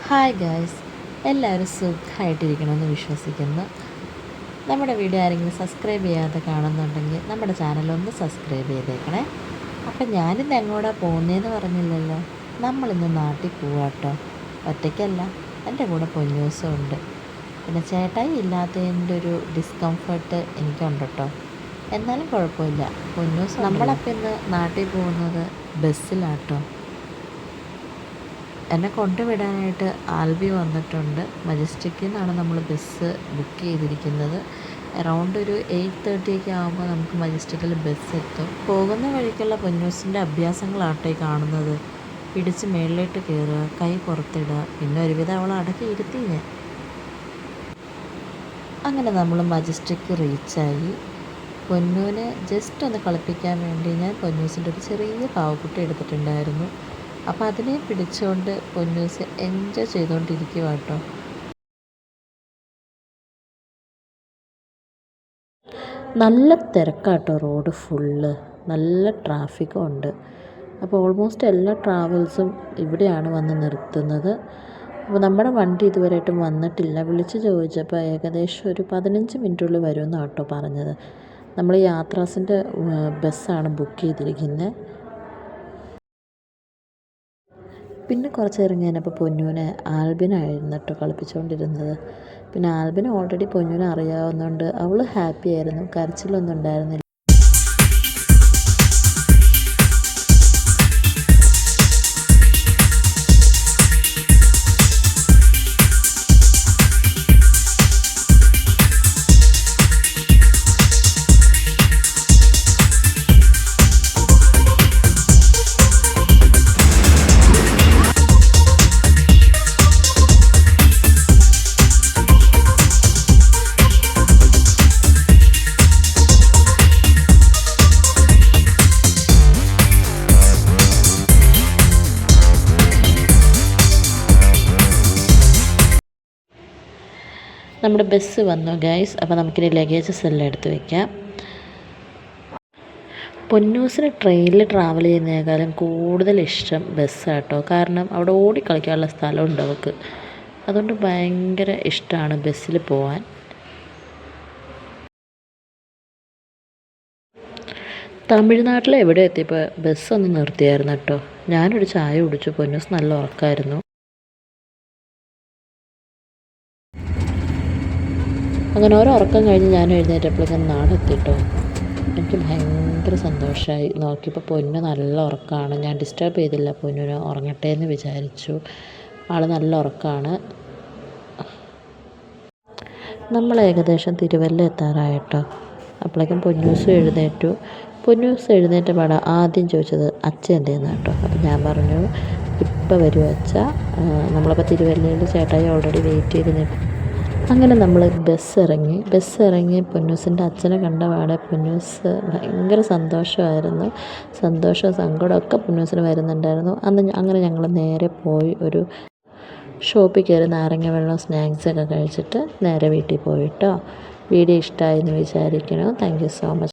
Hi guys, എല്ലാവരും സുഖമായിട്ടിരിക്കണമെന്ന് വിശ്വസിക്കുന്നു. നമ്മുടെ വീഡിയോ ആരെങ്കിലും സബ്സ്ക്രൈബ് ചെയ്യാതെ കാണുന്നുണ്ടെങ്കിൽ നമ്മുടെ ചാനലൊന്ന് സബ്സ്ക്രൈബ് ചെയ്തേക്കണേ. അപ്പം ഞാനിന്ന് എങ്ങോട്ടാണ് പോകുന്നതെന്ന് പറഞ്ഞില്ലല്ലോ. നമ്മളിന്ന് നാട്ടിൽ പോവാട്ടോ. ഒറ്റയ്ക്കല്ല, എൻ്റെ കൂടെ പൊന്നൂസും ഉണ്ട്. പിന്നെ ചേട്ടായി ഇല്ലാത്തതിൻ്റെ ഒരു ഡിസ്കംഫർട്ട് എനിക്കുണ്ട് കേട്ടോ. എന്നാലും കുഴപ്പമില്ല. പൊന്നൂസ് നമ്മളപ്പം ഇന്ന് നാട്ടിൽ പോകുന്നത് ബസ്സിലാട്ടോ. എന്നെ കൊണ്ടുവിടാനായിട്ട് ആൽബി വന്നിട്ടുണ്ട്. മജസ്റ്റിക്കിൽ നിന്നാണ് നമ്മൾ ബസ് ബുക്ക് ചെയ്തിരിക്കുന്നത്. അറൗണ്ട് ഒരു 8:30 ആകുമ്പോൾ നമുക്ക് മജസ്റ്റിക്കിൽ ബസ് എത്തും. പോകുന്ന വഴിക്കുള്ള പൊന്നൂസിൻ്റെ അഭ്യാസങ്ങളാട്ടോ ഈ കാണുന്നത്. പിടിച്ച് മേളിലോട്ട് കയറുക, കൈ പുറത്തിടുക, പിന്നെ ഒരുവിധം അവൾ അടക്കി ഇരുത്തി ഞാൻ. അങ്ങനെ നമ്മൾ മജസ്റ്റിക്ക് റീച്ചായി. പൊന്നൂനെ ജസ്റ്റ് ഒന്ന് കളിപ്പിക്കാൻ വേണ്ടി ഞാൻ പൊന്നൂസിൻ്റെ ഒരു ചെറിയ പാവക്കുട്ടി എടുത്തിട്ടുണ്ടായിരുന്നു. അപ്പോൾ അതിനെ പിടിച്ചുകൊണ്ട് പൊന്നൂസ് എൻജോയ് ചെയ്തുകൊണ്ടിരിക്കുക കേട്ടോ. നല്ല തിരക്കാട്ടോ, റോഡ് ഫുള്ള് നല്ല ട്രാഫിക്കും ഉണ്ട്. അപ്പോൾ ഓൾമോസ്റ്റ് എല്ലാ ട്രാവൽസും ഇവിടെയാണ് വന്ന് നിർത്തുന്നത്. അപ്പോൾ നമ്മുടെ വണ്ടി ഇതുവരെയായിട്ടും വന്നിട്ടില്ല. വിളിച്ച് ചോദിച്ചപ്പോൾ ഏകദേശം ഒരു 15 മിനിറ്റുള്ളിൽ വരുമെന്നാണ് കേട്ടോ പറഞ്ഞത്. നമ്മൾ യാത്രാസിൻ്റെ ബസ്സാണ് ബുക്ക് ചെയ്തിരിക്കുന്നത്. പിന്നെ കുറച്ച് നേരം കഴിഞ്ഞപ്പോൾ പൊന്നൂനെ ആൽബിനായിരുന്നു കേട്ടോ കളിപ്പിച്ചുകൊണ്ടിരുന്നത്. പിന്നെ ആൽബിന് ഓൾറെഡി പൊന്നൂനെ അറിയാവുന്നതുകൊണ്ട് അവൾ ഹാപ്പി ആയിരുന്നു, കരച്ചിലൊന്നും ഉണ്ടായിരുന്നില്ല. നമ്മുടെ ബസ് വന്നു ഗൈസ്. അപ്പോൾ നമുക്കിനി ലഗേജസ് എല്ലാം എടുത്ത് വയ്ക്കാം. പൊന്നൂസിന് ട്രെയിനിൽ ട്രാവൽ ചെയ്യുന്നതിനേക്കാളും കൂടുതൽ ഇഷ്ടം ബസ്സാട്ടോ. കാരണം അവിടെ ഓടിക്കളിക്കാനുള്ള സ്ഥലമുണ്ട് അവൾക്ക്. അതുകൊണ്ട് ഭയങ്കര ഇഷ്ടമാണ് ബസ്സിൽ പോകാൻ. തമിഴ്നാട്ടിൽ എവിടെ എത്തിയപ്പോൾ ബസ്സൊന്ന് നിർത്തിയായിരുന്നു കേട്ടോ. ഞാനൊരു ചായ കുടിച്ചു. പൊന്നൂസ് നല്ല ഉറക്കമായിരുന്നു. അങ്ങനെ ഓരോ ഉറക്കം കഴിഞ്ഞ് ഞാൻ എഴുന്നേറ്റപ്പോഴേക്കും നാടെത്തിട്ടോ. എനിക്ക് ഭയങ്കര സന്തോഷമായി. നോക്കിയപ്പോൾ പൊന്നു നല്ല ഉറക്കമാണ്. ഞാൻ ഡിസ്റ്റർബ് ചെയ്തില്ല, പൊന്നിന് ഉറങ്ങട്ടെ എന്ന് വിചാരിച്ചു. ആൾ നല്ല ഉറക്കമാണ്. നമ്മൾ ഏകദേശം തിരുവല്ല എത്താറായിട്ടോ. അപ്പോഴേക്കും പൊന്നൂസ് എഴുന്നേറ്റു. പൊന്നൂസ് എഴുന്നേറ്റ പാടാ ആദ്യം ചോദിച്ചത് അച്ഛൻ എന്തെയ്യുന്ന കേട്ടോ. അപ്പം ഞാൻ പറഞ്ഞു ഇപ്പം വരുമോ അച്ഛ. നമ്മളപ്പോൾ തിരുവല്ലയിൽ ചേട്ടായി ഓൾറെഡി വെയിറ്റ് ചെയ്ത്. അങ്ങനെ നമ്മൾ ബസ് ഇറങ്ങി പൊന്നൂസിൻ്റെ അച്ഛനെ കണ്ട പാടെ പൊന്നൂസ് ഭയങ്കര സന്തോഷമായിരുന്നു. സന്തോഷവും സങ്കടമൊക്കെ പൊന്നൂസിന് വരുന്നുണ്ടായിരുന്നു. അങ്ങനെ ഞങ്ങൾ നേരെ പോയി ഒരു ഷോപ്പിൽ കയറി നാരങ്ങ വെള്ളം സ്നാക്സൊക്കെ കഴിച്ചിട്ട് നേരെ വീട്ടിൽ പോയിട്ടോ. വീഡിയോ ഇഷ്ടമായി എന്ന് വിചാരിക്കണം. Thank you so much.